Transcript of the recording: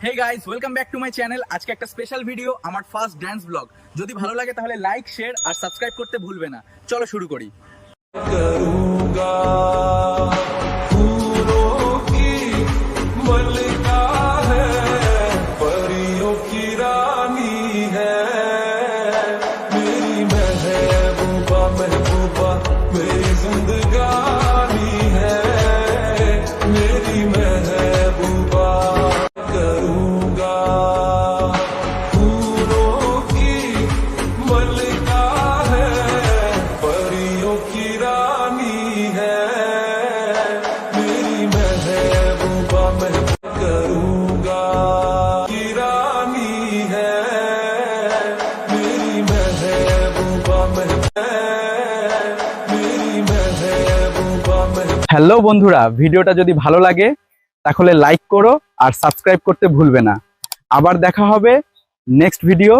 Hey guys welcome back to my channel. आज के একটা স্পেশাল ভিডিও আমার ফার্স্ট ডান্স ব্লগ। যদি ভালো লাগে তাহলে লাইক শেয়ার আর সাবস্ক্রাইব করতে ভুলবে না। চলো শুরু করি। करूंगा फूलों की मलिका है, परियों की रानी है, मेरी महबूबा महबूबा मेरी जिंदगानी है, मेरी महबूबा। करूंगा फूलों की मलिका है, परियों की रानी है, मेरी महबूबा महबूबा। करूंगा की रानी है, मेरी महबूबा महबूबा, मेरी महबूबा महबूबा। হ্যালো বন্ধুরা, ভিডিওটা যদি ভালো লাগে তাহলে লাইক করো আর সাবস্ক্রাইব করতে ভুলবে না। আবার দেখা হবে নেক্সট ভিডিও।